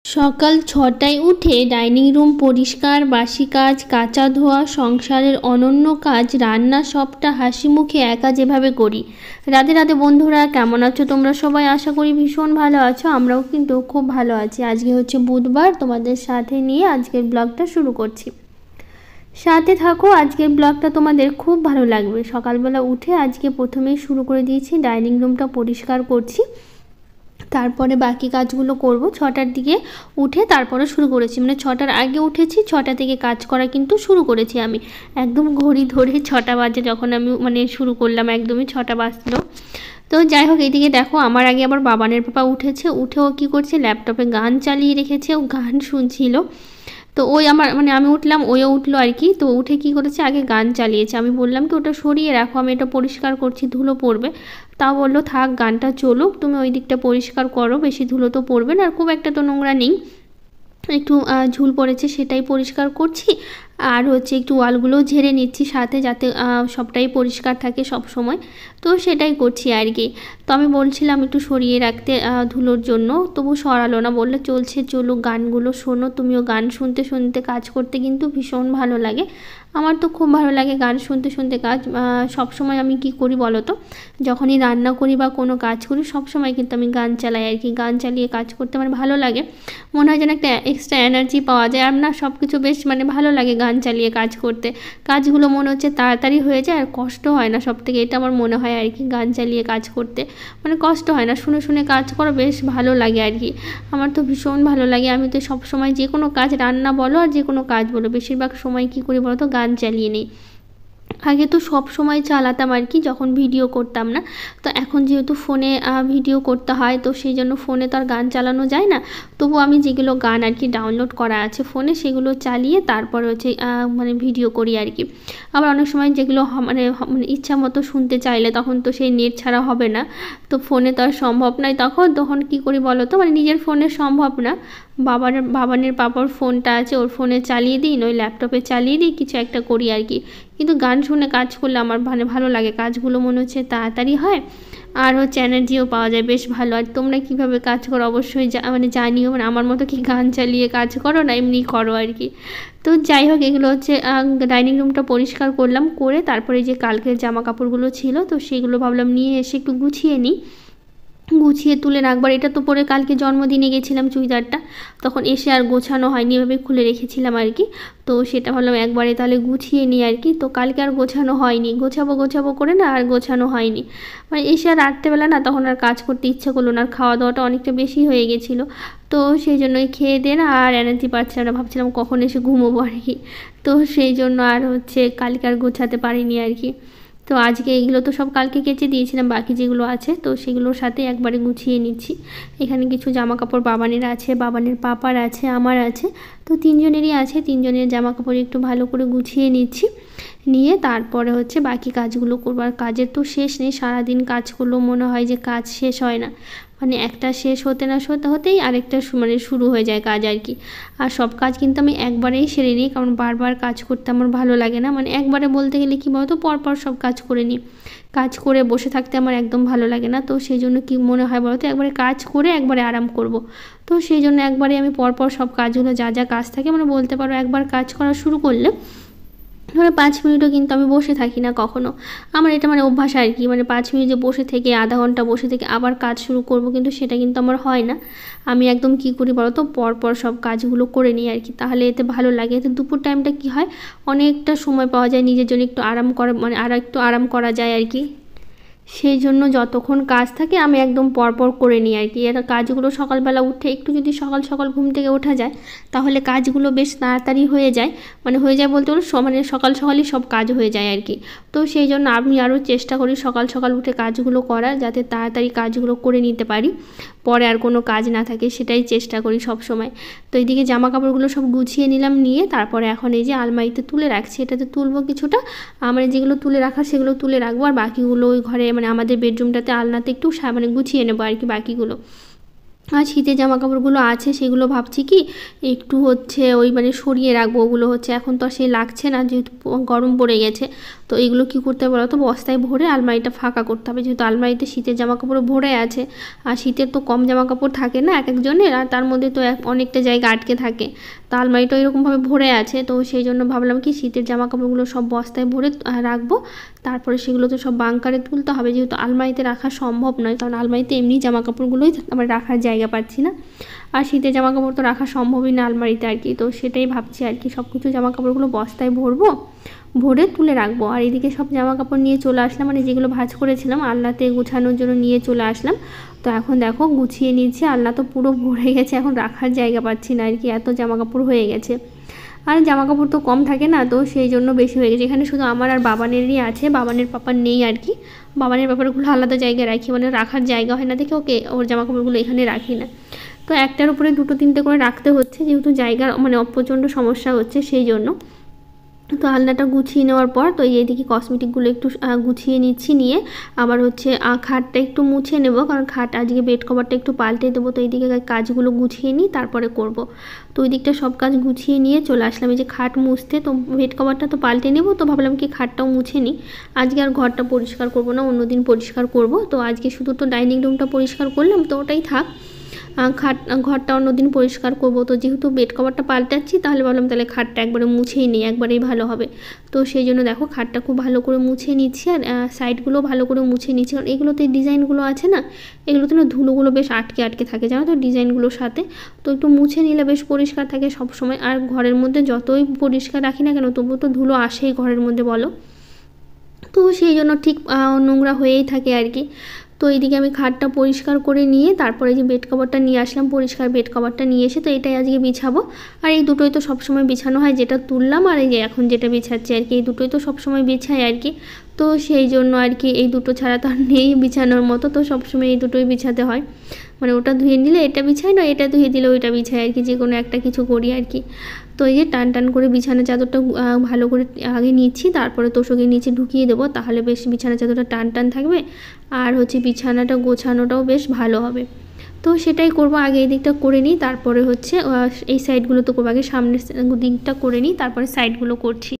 সকাল ৬টায় উঠে dining room পরিষ্কার, বাসি কাজ, কাচা ধোয়া, সংসারের অনন্য কাজ, রান্না সবটা হাসি মুখে একা যেভাবে করি। রাধে রাধে বন্ধুরা, কেমন আছো তোমরা সবাই? আশা করি ভীষণ ভালো আছো। আমরাও কিন্তু খুব ভালো আছি। আজকে হচ্ছে বুধবার, তোমাদের সাথে নিয়ে আজকের ব্লগটা শুরু করছি। সাথে থাকো, আজকের ব্লগটা তোমাদের খুব ভালো লাগবে। সকালবেলা উঠে আজকে প্রথমেই শুরু করে দিয়েছি, ডাইনিং রুমটা পরিষ্কার করছি, তারপরে বাকি কাজগুলো করব। ৬টার দিকে উঠে তারপরে শুরু করেছি, মানে ৬টার আগে উঠেছি, ৬টা থেকে কাজ করা কিন্তু শুরু করেছি আমি। একদম ঘড়ি ধরে ৬টা বাজে যখন আমি শুরু করলাম, একদমই ৬টা বাজলো। তো যাই হোক, এইদিকে দেখো আমার আগে আবার বাবানের পাপা উঠেছে। উঠেও কি করছে, ল্যাপটপে গান চালিয়ে রেখেছে, ও গান শুনছিল। তো ওই আমার আমি উঠলাম, ওইও উঠলো আর কি। তো উঠে কি করেছে, আগে গান চালিয়েছে। আমি বললাম কি ওটা সরিয়ে রাখো, আমি এটা পরিষ্কার করছি, ধুলো পড়বে। তা বললো থাক, গানটা চলুক, তুমি ওই দিকটা পরিষ্কার করো, বেশি ধুলো তো পড়বে না, আর খুব একটা তো নোংরা নেই, একটু ঝুল পড়েছে সেটাই পরিষ্কার করছি। আর হচ্ছে একটু ওয়ালগুলোও ঝেড়ে নিচ্ছি সাথে, যাতে সবটাই পরিষ্কার থাকে সব সময়। তো সেটাই করছি আর কি। তো আমি বলছিলাম একটু সরিয়ে রাখতে ধুলোর জন্য, তবু সরালো না, বললে চলছে চলুক, গানগুলো শোনো। তুমিও গান শুনতে শুনতে কাজ করতে কিন্তু ভীষণ ভালো লাগে। আমার তো খুব ভালো লাগে গান শুনতে শুনতে কাজ। সব সময় আমি কি করি বলো তো, যখনই রান্না করি বা কোনো কাজ করি, সব সময় কিন্তু আমি গান চালাই আর কি। গান চালিয়ে কাজ করতে আমার ভালো লাগে, মনে হয় যেন একটা এক্সট্রা এনার্জি পাওয়া যায়। আর না, সব কিছু বেশ ভালো লাগে গান চালিয়ে কাজ করতে। কাজগুলো মনে হচ্ছে তাড়াতাড়ি হয়ে যায়, আর কষ্ট হয় না সবথেকে, এটা আমার মনে হয় আর কি। গান চালিয়ে কাজ করতে কষ্ট হয় না, শুনে শুনে কাজ করা বেশ ভালো লাগে আর কি। আমার তো ভীষণ ভালো লাগে। আমি তো সব সময় যে কোনো কাজ, রান্না বলো আর যে কোনো কাজ বলো, বেশিরভাগ সময় কী করি বলো তো, গান চালিয়ে নিই। আগে তো সব সময় চালাতাম আর কি, যখন ভিডিও করতাম না। তো এখন যেহেতু ফোনে ভিডিও করতে হয়, তো সেই জন্য ফোনে তো আর গান চালানো যায় না। তবু আমি যেগুলো গান আর কি ডাউনলোড করা আছে ফোনে, সেগুলো চালিয়ে তারপর হচ্ছে ভিডিও করি আর কি। আবার অনেক সময় যেগুলো ইচ্ছা মতো শুনতে চাইলে, তখন তো সেই নেট ছাড়া হবে না, তো ফোনে তো আর সম্ভব নয়। তখন কী করি বলো তো, নিজের ফোনে সম্ভব না, বাবানের পাপার ফোনটা আছে, ওর ফোনে চালিয়ে দিই, নয় ল্যাপটপে চালিয়ে দিই, কিছু একটা করি আর কি। কিন্তু গান শুনে কাজ করলে আমার ভালো লাগে, কাজগুলো মনে হচ্ছে তাড়াতাড়ি হয়, আর হচ্ছে এনার্জিও পাওয়া যায়, বেশ ভালো। আর তোমরা কীভাবে কাজ করো অবশ্যই জানিও, আমার মতো কি গান চালিয়ে কাজ করো না এমনি করো আর কি। তো যাই হোক, এগুলো হচ্ছে ডাইনিং রুমটা পরিষ্কার করলাম, করে তারপরে যে কালকের জামা কাপড়গুলো ছিল, তো সেগুলো ভাবলাম নিয়ে এসে একটু গুছিয়ে নিই, গুছিয়ে তুলে রাখবার। এটা তো পরে কালকে জন্মদিনে গেছিলাম চুড়িদারটা, তখন এসে আর গোছানো হয়নি, এভাবে খুলে রেখেছিলাম আর কি। তো সেটা ভাবলাম একবারে তাহলে গুছিয়ে নিই আর কি। তো কালকে আর গোছানো হয়নি, গোছাবো করে না আর গোছানো হয়নি। এসে আর রাত্রেবেলা না, তখন আর কাজ করতে ইচ্ছে করলো না, আর খাওয়া দাওয়াটা অনেকটা বেশি হয়ে গেছিলো। তো সেই জন্যই খেয়ে দিয়ে না আর এনার্জি পাচ্ছিলাম না, ভাবছিলাম কখন এসে ঘুমোবো আর কি। তো সেই জন্য আর হচ্ছে কালকে আর গোছাতে পারিনি আর কি। তো আজকে এইগুলো তো সব কালকে কেচে দিয়েছিলাম, বাকি যেগুলো আছে তো সেগুলোর সাথে একবারে গুছিয়ে নিচ্ছি। এখানে কিছু জামা কাপড় বাবানের আছে, বাবানের পাপার আছে, আমার আছে, তো তিনজনেরই আছে। তিনজনের জামা কাপড় একটু ভালো করে গুছিয়ে নিচ্ছি, নিয়ে তারপরে হচ্ছে বাকি কাজগুলো করবো। আর কাজের তো শেষ নেই, সারাদিন কাজ করলেও মনে হয় যে কাজ শেষ হয় না, একটা শেষ হতে না হতেই আরেকটা শুরু হয়ে যায় কাজ আর কি। আর সব কাজ কিন্তু আমি একবারেই সেরে নিই, কারণ বারবার কাজ করতে আমার ভালো লাগে না। একবারে বলতে গেলে কী বলতো, পরপর সব কাজ করে নিই, কাজ করে বসে থাকতে আমার একদম ভালো লাগে না। তো সেই জন্য কি মনে হয় বলতো, একবারে কাজ করে একবারে আরাম করব। তো সেই জন্য একবারে আমি পরপর সব কাজগুলো, যা যা কাজ থাকে বলতে পারো, একবার কাজ করা শুরু করলে 5 মিনিটও কিন্তু আমি বসে থাকি না কখনো। আমার এটা অভ্যাস আর কি, 5 মিনিট যে বসে থেকে, আধা ঘন্টা বসে থেকে আবার কাজ শুরু করব, কিন্তু সেটা কিন্তু আমার হয় না। আমি একদম কী করি বলো তো, পরপর সব কাজগুলো করে নিই আর কি, তাহলে এতে ভালো লাগে। এতে দুপুর টাইমটা কী হয়, অনেকটা সময় পাওয়া যায় নিজের জন্য, একটু আরাম করা আরও একটু আরাম করা যায় আর কি। সেই জন্য যতক্ষণ কাজ থাকে আমি একদম পরপর করে নিই আর কি। আর কাজগুলো সকালবেলা উঠে একটু যদি সকাল সকাল ঘুম থেকে ওঠা যায়, তাহলে কাজগুলো বেশ তাড়াতাড়ি হয়ে যায়। হয়ে যায় বলতে পারো, সকাল সকালই সব কাজ হয়ে যায় আর কি। তো সেই জন্য আমি আরও চেষ্টা করি সকাল সকাল উঠে কাজগুলো করার, যাতে তাড়াতাড়ি কাজগুলো করে নিতে পারি, পরে আর কোনো কাজ না থাকে, সেটাই চেষ্টা করি সব সময়। তো এইদিকে জামা কাপড়গুলো সব গুছিয়ে নিলাম, নিয়ে তারপরে এখন এই যে আলমারিতে তুলে রাখছি, এটাতে তুলবো কিছুটা, যেগুলো তুলে রাখা সেগুলো তুলে রাখবো, আর বাকিগুলো ওই ঘরে আমাদের বেডরুমটাতে আলনাতে একটু গুছিয়ে নেবো আর কি বাকিগুলো। আর শীতের জামা কাপড়গুলো আছে সেগুলো ভাবছি কি একটু হচ্ছে ওই মানে সরিয়ে রাখবো। ওগুলো হচ্ছে এখন তো আর সেই লাগছে না, যেহেতু গরম পড়ে গেছে। তো এইগুলো কী করতে হবে বলো তো, বস্তায় ভরে আলমারিটা ফাঁকা করতে হবে, যেহেতু আলমারিতে শীতের জামা কাপড় ভরে আছে। আর শীতের তো কম জামা কাপড় থাকে না এক একজনের, আর তার মধ্যে তো অনেকটা জায়গা আটকে থাকে। তো আলমারিটা এরকমভাবে ভরে আছে, তো সেই জন্য ভাবলাম কি শীতের জামা কাপড়গুলো সব বস্তায় ভরে রাখবো। তারপরে সেগুলো তো সব বাংকারে তুলতে হবে, যেহেতু আলমারিতে রাখা সম্ভব নয়, কারণ আলমারিতে এমনি জামা কাপড়গুলোই আমার রাখার জায়গা পাচ্ছি না। আর শীতের জামা কাপড় তো রাখা সম্ভবই না আলমারিতে আর কি। তো সেটাই ভাবছি আর কি, সব কিছু জামা কাপড়গুলো বস্তায় ভরবো, ভরে তুলে রাখবো। আর এদিকে সব জামা কাপড় নিয়ে চলে আসলাম, মানে যেগুলো ভাঁজ করেছিলাম আলনাতে গুছানোর জন্য নিয়ে চলে আসলাম। তো এখন দেখো গুছিয়ে নিয়েছি, আলনা তো পুরো ভরে গেছে, এখন রাখার জায়গা পাচ্ছি না আর কি, এত জামা কাপড় হয়ে গেছে। আর জামা কাপড় তো কম থাকে না, তো সেই জন্য বেশি হয়ে গেছে। এখানে শুধু আমার আর বাবানেরই আছে, বাবানের পাপার নেই আর কি। বাবানের ব্যাপারগুলো আলাদা জায়গায় রাখি, মানে রাখার জায়গা হয় না দেখে ওকে ওর জামা কাপড়গুলো এখানে রাখি না। তো একটার উপরে দুটো তিনটে করে রাখতে হচ্ছে, যেহেতু জায়গার মানে প্রচণ্ড সমস্যা হচ্ছে সেই জন্য। তো আলনাটা গুছিয়ে নেওয়ার পর তো এইদিকে কসমেটিকগুলো একটু গুছিয়ে নিচ্ছি, নিয়ে আবার হচ্ছে খাটটা একটু মুছে নেব, কারণ খাট আজকে বেড কভারটা একটু পাল্টে দেবো। তো এইদিকে কাজগুলো গুছিয়ে নিই তারপরে করব। তো ওই দিকটা সব কাজ গুছিয়ে নিয়ে চলে আসলাম এই যে খাট মুছতে। তো বেড কভারটা তো পাল্টে নেব, তো ভাবলাম কি খাটটাও মুছে নিই। আজকে আর ঘরটা পরিষ্কার করব না, অন্যদিন পরিষ্কার করব। তো আজকে শুধু তো ডাইনিং রুমটা পরিষ্কার করলাম, তো ওটাই থাক। ঘরটা অন্যদিন পরিষ্কার করব। তো যেহেতু বেড কভারটা পাল্টাচ্ছি, তাহলে ভাবলাম তাহলে খাটটা একবারে মুছেই নিই, একবারেই ভালো হবে। তো সেই জন্য দেখো খাটটা খুব ভালো করে মুছে নিচ্ছি, আর সাইডগুলো ভালো করে মুছে নিচ্ছি, কারণ এগুলোতে ডিজাইনগুলো আছে না, এগুলোতে না ধুলোগুলো বেশ আটকে আটকে থাকে জানো তো ডিজাইনগুলোর সাথে। তো একটু মুছে নিলে বেশ পরিষ্কার থাকে সব সময়। আর ঘরের মধ্যে যতই পরিষ্কার রাখি না কেন, তবুও তো ধুলো আসেই ঘরের মধ্যে বলো। তো সেই জন্য ঠিক নোংরা হয়েই থাকে আর কি। তো এইদিকে আমি খাটটা পরিষ্কার করে নিয়ে তারপরে যে বেড কভারটা নিয়ে আসলাম, পরিষ্কার বেড কভারটা নিয়ে এসে তো এটাই আজকে বিছাবো। আর এই দুটোই তো সবসময় বিছানো হয়, যেটা তুললাম আর এই যে এখন যেটা বিছাচ্ছি আর কি, এই দুটোই তো সবসময় বিছাই আর কি। তো সেই জন্য আর কি এই দুটো ছাড়া তো আর নেই বিছানোর মতো, তো সবসময় এই দুটোই বিছাতে হয়। মানে ওটা ধুয়ে নিলে এটা বিছাই না, এটা ধুয়ে দিলে ওইটা বিছাই আর কি, যে কোনো একটা কিছু করি আর কি। তো এই যে টান টান করে বিছানা চাদরটা ভালো করে আগে নিচ্ছি, তারপরে তোষকের নিচে ঢুকিয়ে দেবো, তাহলে বেশ বিছানা চাদরটা টান টান থাকবে। আর হচ্ছে বিছানাটা গোছানোটাও বেশ ভালো হবে। তো সেটাই করব, আগে এই দিকটা করে নিই, তারপরে হচ্ছে এই সাইডগুলো তো করবো, আগে সামনের দিকটা করে নিই তারপরে সাইডগুলো করছি।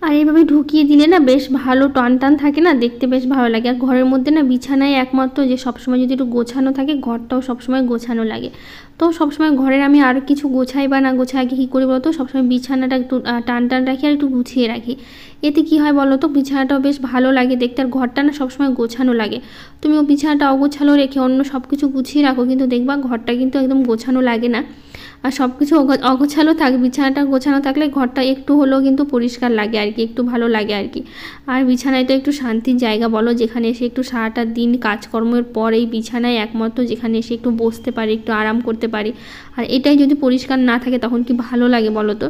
আর এইভাবে ঢুকিয়ে দিলে না বেশ ভালো টান টান থাকে না, দেখতে বেশ ভালো লাগে। আর ঘরের মধ্যে না বিছানায় একমাত্র যে সবসময় যদি একটু গোছানো থাকে, ঘরটাও সবসময় গোছানো লাগে। তো সবসময় ঘরের আমি আর কিছু গোছাই বা না গোছাই, আগে কী করি বলো তো, সবসময় বিছানাটা একটু টান টান রাখি আর একটু গুছিয়ে রাখি। এতে কি হয় বলো তো, বিছানাটাও বেশ ভালো লাগে দেখতে, আর ঘরটা না সবসময় গোছানো লাগে। তুমিও বিছানাটা অগোছালো রেখে অন্য সব কিছু গুছিয়ে রাখো, কিন্তু দেখবা ঘরটা কিন্তু একদম গোছানো লাগে না। আর সব কিছু অগোছালো থাক, বিছানাটা গোছানো থাকলে ঘরটা একটু হলেও কিন্তু পরিষ্কার লাগে আর কি, একটু ভালো লাগে আর কি। আর বিছানায় তো একটু শান্তির জায়গা বলো, যেখানে এসে একটু সারাটা দিন কাজকর্মের পর এই বিছানায় একমাত্র যেখানে এসে একটু বসতে পারি, একটু আরাম করতে পারি। আর এটাই যদি পরিষ্কার না থাকে তখন কি ভালো লাগে বলো তো।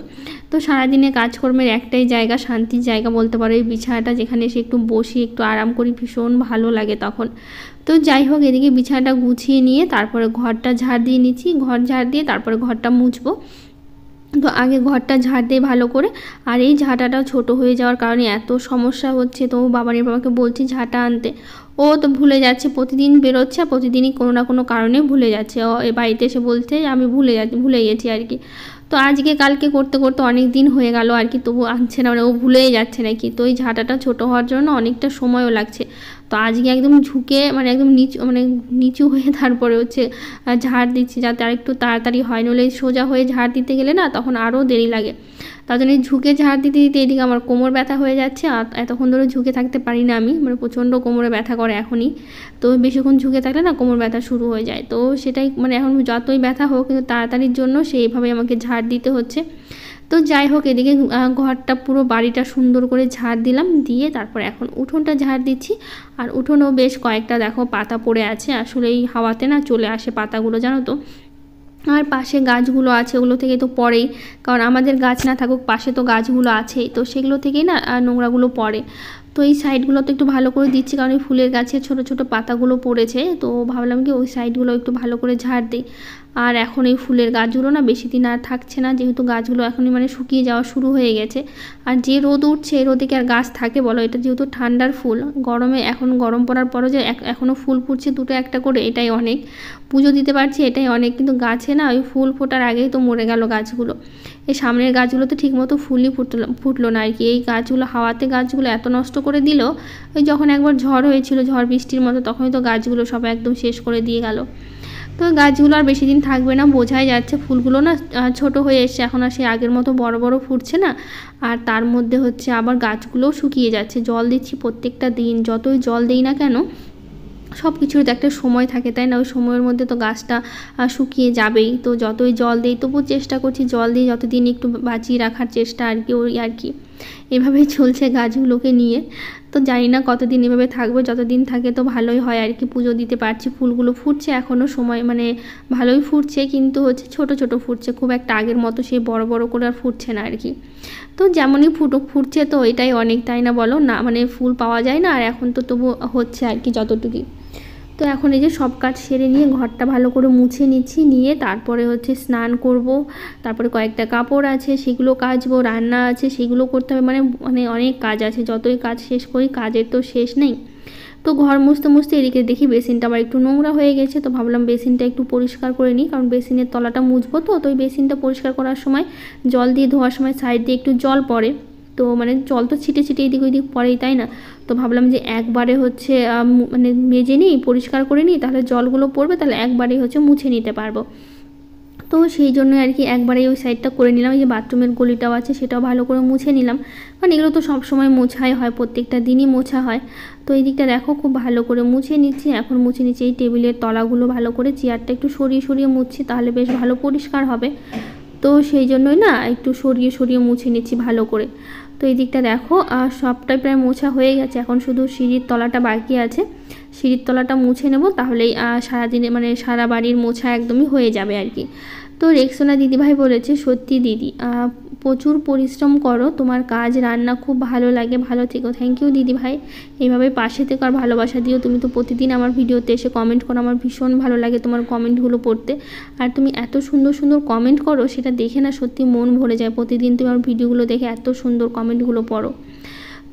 তো সারাদিনে কাজকর্মের একটাই জায়গা, শান্তির জায়গা বলতে পারো এই বিছানাটা, যেখানে এসে একটু বসি একটু আরাম করি, ভীষণ ভালো লাগে তখন। তো যাই হোক, এদিকে বিছানাটা গুছিয়ে নিয়ে তারপরে ঘরটা ঝাড় দিয়ে নিচ্ছি, ঘর ঝাড় দিয়ে তারপরে ঘরটা মুছবো। তো আগে ঘরটা ঝাড় দিয়ে ভালো করে, আর এই ঝাঁটাটা ছোট হয়ে যাওয়ার কারণে এত সমস্যা হচ্ছে। তো বাবাকে বলছি ঝাঁটা আনতে, ও তো ভুলে যাচ্ছে, প্রতিদিন বেরোচ্ছে আর প্রতিদিনই কোনো না কোনো কারণে ভুলে যাচ্ছে। ও এই বাড়িতে এসে বলতে আমি ভুলে গেছি আর কি। তো আজকে কালকে করতে করতে অনেক দিন হয়ে গেল আর কি, তবু আনছে না, মানে ও ভুলেই যাচ্ছে নাকি। তো এই ঝাঁটাটা ছোটো হওয়ার জন্য অনেকটা সময়ও লাগছে। তো আজকে একদম ঝুঁকে মানে একদম নিচু হয়ে তারপরে হচ্ছে ঝাড় দিচ্ছি, যাতে আর একটু তাড়াতাড়ি হয়, নইলে সোজা হয়ে ঝাড় দিতে গেলে না তখন আরও দেরি লাগে। তার জন্য ঝুঁকে ঝাড় দিতে দিতে এদিকে আমার কোমর ব্যথা হয়ে যাচ্ছে, আর এতক্ষণ ধরে ঝুঁকে থাকতে পারি না আমি, মানে প্রচণ্ড কোমরে ব্যথা করে এখনই। তো বেশিক্ষণ ঝুঁকে থাকলে না কোমর ব্যথা শুরু হয়ে যায়। তো সেটাই মানে এখন যতই ব্যথা হোক, কিন্তু তাড়াতাড়ির জন্য সেইভাবে আমাকে ঝাড় দিতে হচ্ছে। তো যাই হোক, এদিকে ঘরটা পুরো বাড়িটা সুন্দর করে ঝাড় দিলাম, দিয়ে তারপর এখন উঠোনটা ঝাড় দিচ্ছি। আর উঠোনেও বেশ কয়েকটা দেখো পাতা পড়ে আছে, আসলে এই হাওয়াতে না চলে আসে পাতাগুলো জানো তো। আর পাশে গাছগুলো আছে, ওগুলো থেকে তো পড়েই, কারণ আমাদের গাছ না থাকুক পাশে তো গাছগুলো আছেই, তো সেগুলো থেকেই না নোংরাগুলো পড়ে। তো এই সাইডগুলো তো একটু ভালো করে দিচ্ছি, কারণ এই ফুলের গাছে ছোটো ছোটো পাতাগুলো পড়েছে। তো ভাবলাম কি ওই সাইডগুলো একটু ভালো করে ঝাড় দিই। আর এখন এই ফুলের গাছগুলো না বেশি দিন আর থাকছে না, যেহেতু গাছগুলো এখনই মানে শুকিয়ে যাওয়া শুরু হয়ে গেছে। আর যে রোদ উঠছে এই রোদে কি আর গাছ থাকে বলো, এটা যেহেতু ঠান্ডার ফুল, গরমে এখন গরম পড়ার পরও যে এখনও ফুল ফুটছে দুটো একটা করে, এটাই অনেক। পুজো দিতে পারছি এটাই অনেক, কিন্তু গাছে না ওই ফুল ফোটার আগেই তো মরে গেল গাছগুলো। এই সামনের গাছগুলো তো ঠিকমতো ফুলই ফুটলো না আর কি। এই গাছগুলো হাওয়াতে গাছগুলো এত নষ্ট করে দিল, ওই যখন একবার ঝড় হয়েছিল ঝড় বৃষ্টির মতো, তখনই তো গাছগুলো সব একদম শেষ করে দিয়ে গেল। তো গাছগুলো আর বেশি দিন থাকবে না বোঝাই যাচ্ছে, ফুলগুলো না ছোট হয়ে এসছে, এখন আর সে আগের মতো বড় বড় ফুটছে না। আর তার মধ্যে হচ্ছে আবার গাছগুলোও শুকিয়ে যাচ্ছে। জল দিচ্ছি প্রত্যেকটা দিন, যতই জল দিই না কেন সব কিছুর তো একটা সময় থাকে তাই না, ওই সময়ের মধ্যে তো গাছটা শুকিয়ে যাবেই। তো যতই জল দিই তবুও চেষ্টা করছি জল দিয়ে যতদিন একটু বাঁচিয়ে রাখার চেষ্টা আর কি, ওই আর কি এভাবেই চলছে গাছগুলোকে নিয়ে। তো জানি না কতদিন এভাবে থাকবে, যতদিন থাকে তো ভালোই হয় আর কি। পুজো দিতে পারছি, ফুলগুলো ফুটছে এখনও সময় মানে ভালোই ফুটছে, কিন্তু হচ্ছে ছোট ছোট ফুটছে, খুব একটা আগের মতো সেই বড় বড় করে আর ফুটছে না আর কি। তো যেমনই ফুটছে তো এটাই অনেক তাই না বলো, না মানে ফুল পাওয়া যায় না, আর এখন তো তবু হচ্ছে আর কি যতটুকুই। তো এখন এই যে সব কাজ সেরে নিয়ে ঘরটা ভালো করে মুছে নিচ্ছি, নিয়ে তারপরে হচ্ছে স্নান করব, তারপরে কয়েকটা কাপড় আছে সেগুলো কাচবো, রান্না আছে সেগুলো করতে হবে, মানে মানে অনেক কাজ আছে। যতই কাজ শেষ করি কাজের তো শেষ নেই। তো ঘর মুছতে মুছতে এদিকে দেখি বেসিনটা আবার একটু নোংরা হয়ে গেছে, তো ভাবলাম বেসিনটা একটু পরিষ্কার করে নিই, কারণ বেসিনের তলাটা মুছবো। তো ওই বেসিনটা পরিষ্কার করার সময় জল দিয়ে ধোয়ার সময় সাইড দিয়ে একটু জল পড়ে, তো মানে জল তো ছিটে ছিটে এদিক ওইদিক পড়েই তাই না। তো ভাবলাম যে একবারে হচ্ছে মানে মেজে নিই, পরিষ্কার করে নিই, তাহলে জলগুলো পড়বে, তাহলে একবারেই হচ্ছে মুছে নিতে পারবো। তো সেই জন্য আর কি একবারেই ওই সাইডটা করে নিলাম। এই যে বাথরুমের গলিটাও আছে সেটাও ভালো করে মুছে নিলাম, কারণ এগুলো তো সবসময় মোছাই হয়, প্রত্যেকটা দিনই মোছা হয়। তো এই দিকটা দেখো খুব ভালো করে মুছে নিচ্ছি। এখন মুছে নিচ্ছি এই টেবিলের তলাগুলো ভালো করে, চেয়ারটা একটু সরিয়ে সরিয়ে মুছছি, তাহলে বেশ ভালো পরিষ্কার হবে। তো সেই জন্যই না একটু সরিয়ে সরিয়ে মুছে নিচ্ছি ভালো করে। তো এই দিকটা দেখো সবটাই প্রায় মোছা হয়ে গেছে, এখন শুধু সিঁড়ির তলাটা বাকি আছে। সিঁড়ির তলাটা মুছে নেব, তাহলেই সারাদিনে মানে সারা বাড়ির মোছা একদমই হয়ে যাবে আর কি। তো রেক্সোনা দিদিভাই বলেছে, সত্যি দিদি প্রচুর পরিশ্রম করো, তোমার কাজ রান্না খুব ভালো লাগে, ভালো থেকো। থ্যাংক ইউ দিদিভাই, এইভাবে পাশে থেকে আর ভালোবাসা দিও। তুমি তো প্রতিদিন আমার ভিডিওতে এসে কমেন্ট করো, আমার ভীষণ ভালো লাগে তোমার কমেন্টগুলো পড়তে। আর তুমি এত সুন্দর সুন্দর কমেন্ট করো, সেটা দেখে না সত্যি মন ভরে যায়। প্রতিদিন তুমি আমার ভিডিওগুলো দেখে এত সুন্দর কমেন্টগুলো পড়ো।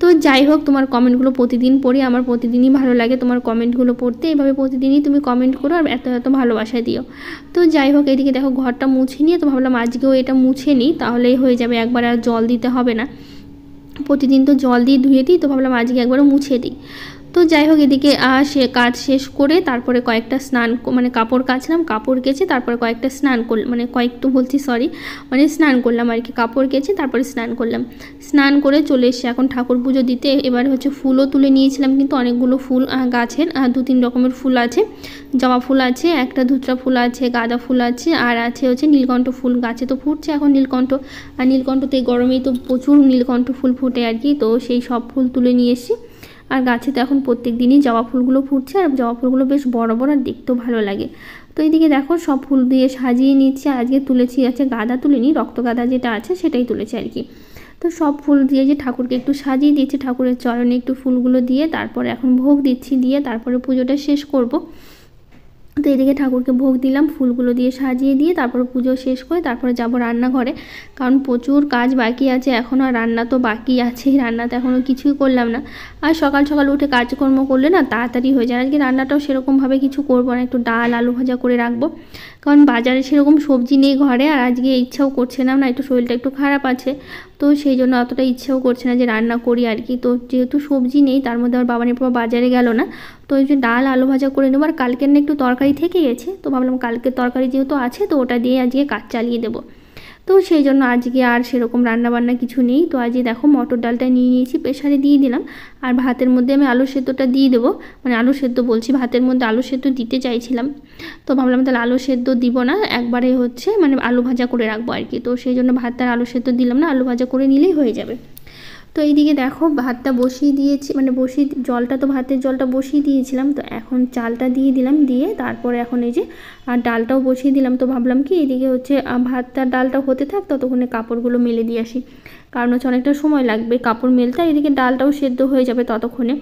তো যাই হোক, তোমার কমেন্টগুলো প্রতিদিন পড়ি, আমার প্রতিদিনই ভালো লাগে তোমার কমেন্টগুলো পড়তে। এভাবে প্রতিদিনই তুমি কমেন্ট করো আর এত এত ভালোবাসা দিও। তো যাই হোক, এদিকে দেখো ঘরটা মুছে নিয়ে তো ভাবলাম আজকেও এটা মুছে নিই, তাহলেই হয়ে যাবে, একবার আর জল দিতে হবে না। প্রতিদিন তো জল দিয়ে ধুয়ে দিই, তো ভাবলাম আজকে একবারও মুছে দিই। তো যাই হোক, এদিকে সে কাজ শেষ করে তারপরে কয়েকটা স্নান মানে কাপড় কাচলাম, কাপড় কেচে তারপরে কয়েকটা স্নান করলাম, মানে কয়েকটু বলছি সরি, মানে স্নান করলাম আর কি, কাপড় কেচে তারপরে স্নান করলাম। স্নান করে চলে এসে এখন ঠাকুর পুজো দিতে। এবার হচ্ছে ফুলও তুলে নিয়েছিলাম, কিন্তু অনেকগুলো ফুল গাছের 2-3 রকমের ফুল আছে। জবা ফুল আছে, একটা ধুতরা ফুল আছে, গাঁদা ফুল আছে, আর আছে হচ্ছে নীলকণ্ঠ ফুল। গাছে তো ফুটছে এখন নীলকণ্ঠ, আর নীলকণ্ঠতে গরমেই তো প্রচুর নীলকণ্ঠ ফুল ফুটে আর কি। তো সেই সব ফুল তুলে নিয়ে এসেছি। আর গাছে তো এখন প্রত্যেক দিনই জবা ফুলগুলো ফুটছে, আর জবা ফুলগুলো বেশ বড় বড় আর দেখতেও ভালো লাগে। তো এইদিকে দেখো সব ফুল দিয়ে সাজিয়ে নিচ্ছি। আজকে তুলেছি আছে গাঁদা, তুলিনি, রক্তগাঁদা যেটা আছে সেটাই তুলেছি আর কি। তো সব ফুল দিয়ে যে ঠাকুরকে একটু সাজিয়ে দিয়েছি, ঠাকুরের চরণে একটু ফুলগুলো দিয়ে তারপরে এখন ভোগ দিচ্ছি, দিয়ে তারপরে পুজোটা শেষ করব। তো এদিকে ঠাকুরকে ভোগ দিলাম, ফুলগুলো দিয়ে সাজিয়ে দিয়ে তারপরে পুজো শেষ করে তারপরে যাব রান্নাঘরে, কারণ প্রচুর কাজ বাকি আছে এখনও। আর রান্না তো বাকি আছেই, রান্নাতে এখনও কিছুই করলাম না। আর সকাল সকাল উঠে কাজকর্ম করলে না তাড়াতাড়ি হয়ে যায়। আজকে রান্নাটাও সেরকমভাবে কিছু করবো না, একটু ডাল আলু ভাজা করে রাখবো, কারণ বাজারে সেরকম সবজি নেই ঘরে, আর আজকে ইচ্ছাও করছে না, একটু শরীরটা একটু খারাপ আছে, তো সেই জন্য অতটা ইচ্ছাও করছে না যে রান্না করি আর কি। তো যেহেতু সবজি নেই, তার মধ্যে আমার বাবানের বাবা বাজারে গেল না, তো ওই যে ডাল আলু ভাজা করে নেবো। আর কালকের না একটু তরকারি থেকে গেছে, তো ভাবলাম কালকের তরকারি যেহেতু আছে তো ওটা দিয়ে আজকে কাজ চালিয়ে দেবো। তো সেই জন্য আজকে আর সেরকম রান্নাবান্না কিছু নেই। তো আজকে দেখো মটর ডালটা নিয়ে নিয়েছি, প্রেসারে দিয়ে দিলাম, আর ভাতের মধ্যে আমি আলু সেদ্ধটা দিয়ে দেবো, মানে আলু সেদ্ধ বলছি, ভাতের মধ্যে আলু সেদ্ধ দিতে চাইছিলাম, তো ভাবলাম তাহলে আলু সেদ্ধ দিব না, একবারে হচ্ছে মানে আলু ভাজা করে রাখবো আর কি। তো সেই জন্য ভাতটা আলু সেদ্ধ দিলাম না, আলু ভাজা করে নিলেই হয়ে যাবে। তো এইদিকে দেখো ভাতটা বসিয়ে দিয়েছি, মানে জলটা তো ভাতের জলটা বসিয়ে দিয়েছিলাম, তো এখন চালটা দিয়ে দিলাম, দিয়ে তারপরে এখন এই যে আর ডালটাও বসিয়ে দিলাম। তো ভাবলাম কি এইদিকে হচ্ছে ভাতটা ডালটা হতে থাক, ততক্ষণে কাপড়গুলো মেলে দিয়ে আসি, কারণ হচ্ছে অনেকটা সময় লাগবে কাপড় মেলতে, আর এদিকে ডালটাও সেদ্ধ হয়ে যাবে ততক্ষণে।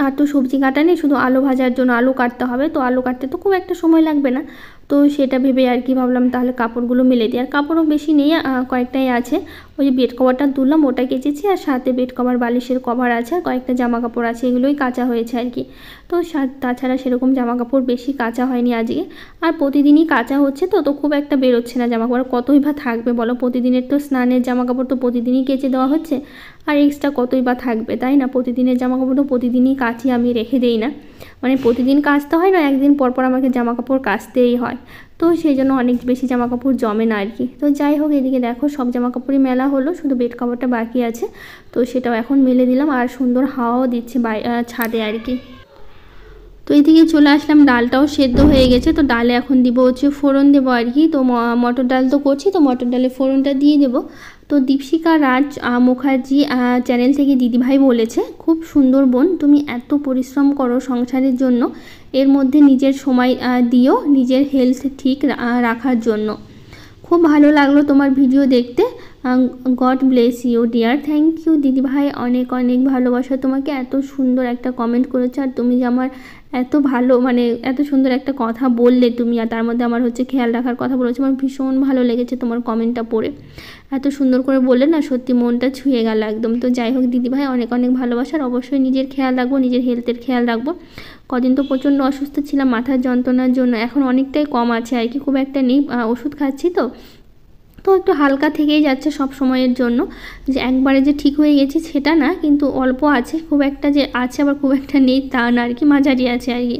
আর তো সবজি কাটা নেই, শুধু আলু ভাজার জন্য আলু কাটতে হবে, তো আলু কাটতে তো খুব একটা সময় লাগবে না, তো সেটা ভেবে আর কি ভাবলাম তাহলে কাপড়গুলো মেলে দিই। আর কাপড়ও বেশি নেই, কয়েকটাই আছে। ওই যে বেড কভারটা তুললাম, ওটা কেচেছি, আর সাথে বেড কভার বালিশের কভার আছে, আর কয়েকটা জামা কাপড় আছে, এগুলোই কাচা হয়েছে আর কি। তো তাছাড়া সেরকম জামা কাপড় বেশি কাচা হয়নি আজকে। আর প্রতিদিনই কাচা হচ্ছে, তো খুব একটা বেরোচ্ছে না জামা কাপড়, কতই বা থাকবে বলো। প্রতিদিনের তো স্নানের জামা কাপড় তো প্রতিদিনই কেচে দেওয়া হচ্ছে, আর এক্সট্রা কতই বা থাকবে, তাই না? প্রতিদিনের জামা কাপড় তো প্রতিদিনই কাচি, আমি রেখে দেই না। মানে প্রতিদিন কাচতে হয় না, একদিন পর পর আমাকে জামা কাপড় কাচতেই হয়। তো সেই জন্য অনেক বেশি জামা কাপড় জমে না আর কি। তো যাই হোক, এদিকে দেখো সব জামা কাপড়ই মেলা হলো, শুধু বেড কভারটা বাকি আছে। তো সেটাও এখন মেলে দিলাম, আর সুন্দর হাওয়াও দিচ্ছে ছাদে আর কি। তো এদিকে চলে আসলাম, ডালটাও সেদ্ধ হয়ে গেছে। তো ডালে এখন দিব হচ্ছে ফোড়ন দেবো আর কি। তো মটর ডাল তো করছি, তো মটর ডালে ফোড়নটা দিয়ে দেবো। তো দীপশিকা রাজ মুখার্জি চ্যানেল থেকে দিদিভাই বলেছে, খুব সুন্দর বোন, তুমি এত পরিশ্রম করো সংসারের জন্য, এর মধ্যে নিজের সময় দিও নিজের হেলথ ঠিক রাখার জন্য। খুব ভালো লাগলো তোমার ভিডিও দেখতে। God bless you dear. Thank you দিদিভাই, অনেক অনেক ভালোবাসা তোমাকে। এত সুন্দর একটা কমেন্ট করেছো, আর তুমি যে আমার এত ভালো, মানে এত সুন্দর একটা কথা বললে তুমি, আর তার মধ্যে আমার হচ্ছে খেয়াল রাখার কথা বলেছো, আমার ভীষণ ভালো লেগেছে তোমার কমেন্টটা পড়ে। এত সুন্দর করে বললে না, সত্যি মনটা ছুঁয়ে গেল একদম। তো যাই হোক দিদিভাই, অনেক অনেক ভালোবাসার। অবশ্যই নিজের খেয়াল রাখবো, নিজের হেলথের খেয়াল রাখবো। কদিন তো প্রচণ্ড অসুস্থ ছিলাম মাথার যন্ত্রণার জন্য, এখন অনেকটাই কম আছে আর কি, খুব একটা নেই। ওষুধ খাচ্ছি তো একটু হালকা থেকেই যাচ্ছে সব সময়ের জন্য, যে একবারে যে ঠিক হয়ে গেছি সেটা না, কিন্তু অল্প আছে, খুব একটা যে আছে আবার খুব একটা নেই তা না আর কি, মাঝারি আছে আর কি।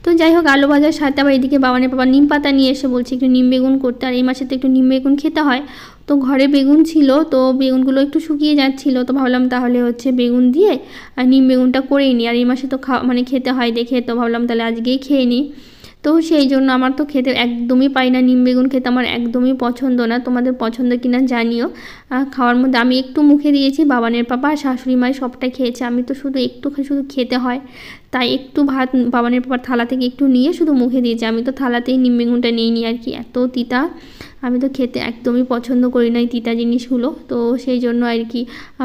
তো যাই হোক, আলু ভাজার সাথে আবার এদিকে বাবানের বাবা নিম পাতা নিয়ে এসে বলছে একটু নিম বেগুন করতে, আর এই মাসে তো একটু নিম বেগুন খেতে হয়। তো ঘরে বেগুন ছিল, তো বেগুনগুলো একটু শুকিয়ে যাচ্ছিলো, তো ভাবলাম তাহলে হচ্ছে বেগুন দিয়ে আর নিম বেগুনটা করেই নিই। আর এই মাসে তো মানে খেতে হয় দেখে, তো ভাবলাম তাহলে আজকেই খেয়ে নিই। তো সেই জন্য, আমার তো খেতে একদমই পাই না, নিম বেগুন খেতে আমার একদমই পছন্দ না। তোমাদের পছন্দ কিনা জানিও। খাওয়ার মধ্যে আমি একটু মুখে দিয়েছি, বাবানের পাপা শাশুড়ি মাই সবটা খেয়েছে, আমি তো শুধু একটু শুধু খেতে হয়, তাই একটু ভাত বাবানের পাপার থালা থেকে একটু নিয়ে শুধু মুখে দিয়েছি। আমি তো থালাতেই নিম বেগুনটা নিই আর কি, এত তিতা, আমি তো খেতে একদমই পছন্দ করি না এই তিতা জিনিসগুলো। তো সেই জন্য আর কি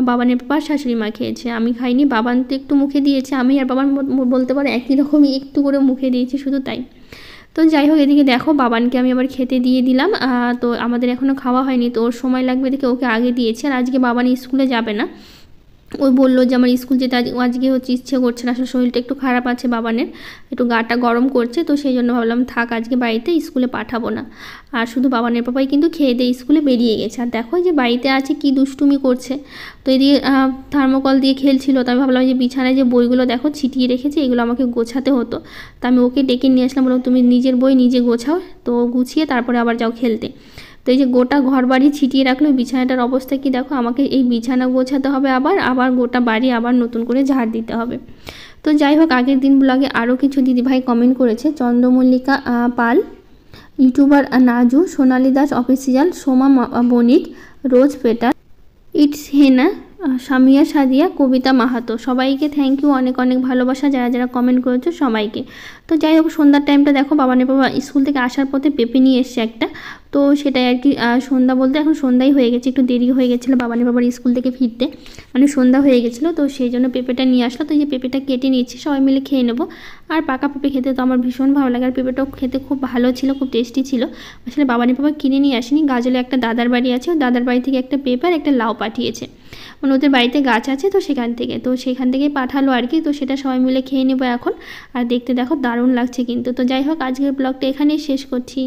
বাবানের পাপা শাশুড়ি মা খেয়েছে, আমি খাইনি। বাবান তো একটু মুখে দিয়েছে, আমি আর বাবান বলতে পারো একই রকমই, একটু করে মুখে দিয়েছি শুধু, তাই। তো যাই হোক, এদিকে দেখো বাবানকে আমি আবার খেতে দিয়ে দিলাম। তো আমাদের এখনও খাওয়া হয়নি, তো ওর সময় লাগবে দেখে ওকে আগে দিয়েছি। আর আজকে বাবান স্কুলে যাবে না, ওই বললো যে আমার স্কুল যেতে আজকে হচ্ছে ইচ্ছে করছে না, আসলে শরীরটা একটু খারাপ আছে বাবানের, একটু গাটা গরম করছে। তো সেই জন্য ভাবলাম থাক আজকে বাড়িতে, স্কুলে পাঠাবো না। আর শুধু বাবানের পাপাই কিন্তু খেয়ে দিয়ে স্কুলে বেরিয়ে গেছে। আর দেখো যে বাড়িতে আছে কি দুষ্টুমি করছে। তো এদিকে থার্মোকল দিয়ে খেলছিল, তো আমি ভাবলাম যে বিছানায় যে বইগুলো দেখো ছিটিয়ে রেখেছে, এগুলো আমাকে গোছাতে হতো। তো আমি ওকে ডেকে নিয়ে আসলাম, বললাম তুমি নিজের বই নিজে গোছাও, তো গুছিয়ে তারপরে আবার যাও খেলতে। তো এই যে গোটা ঘর বাড়ি ছিটিয়ে রাখলো, বিছানাটার অবস্থা কি দেখো, আমাকে এই বিছানা গোছাতে হবে, আবার গোটা বাড়ি আবার নতুন করে ঝাড় দিতে হবে। তো যাই হোক, আগের দিন ব্লগে আরও কিছু দিদিভাই কমেন্ট করেছে। Chandramallika Pal, YouTuber Naju, Sonali Das official, Soma Banik, Rose Peter, it's Hena, Samia Sadia, Kabita Mahato, সবাইকে থ্যাংক ইউ, অনেক অনেক ভালোবাসা যারা যারা কমেন্ট করেছো সবাইকে। তো যাই হোক, সন্ধ্যার টাইমটা দেখো বাবানের বাবা স্কুল থেকে আসার পথে পেঁপে নিয়ে এসছে একটা, তো সেটাই আর কি। সন্ধ্যা বলতে এখন সন্ধ্যাই হয়ে গেছে, একটু দেরি হয়ে গেছিলো বাবানের বাবার স্কুল থেকে ফিরতে, মানে সন্ধ্যা হয়ে গেছিলো। তো সেই জন্য পেঁপেটা নিয়ে আসলো, তো এই যে পেঁপেটা কেটে নিয়েছি, সবাই মিলে খেয়ে নেবো। আর পাকা পেঁপে খেতে তো আমার ভীষণ ভালো লাগে, আর পেঁপেটাও খেতে খুব ভালো ছিল, খুব টেস্টি ছিল। আসলে বাবানের বাবা কিনে নিয়ে আসেনি, গাজলে একটা দাদার বাড়ি আছে, ওই দাদার বাড়ি থেকে একটা পেঁপে আর একটা লাউ পাঠিয়েছে, মানে ওদের বাড়িতে গাছ আছে, তো সেখান থেকেই পাঠালো আর কি। তো সেটা সবাই মিলে খেয়ে নেবো এখন। আর দেখতে দেখো দারুণ লাগছে কিন্তু। তো যাই হোক, আজকের ব্লগটা এখানেই শেষ করছি।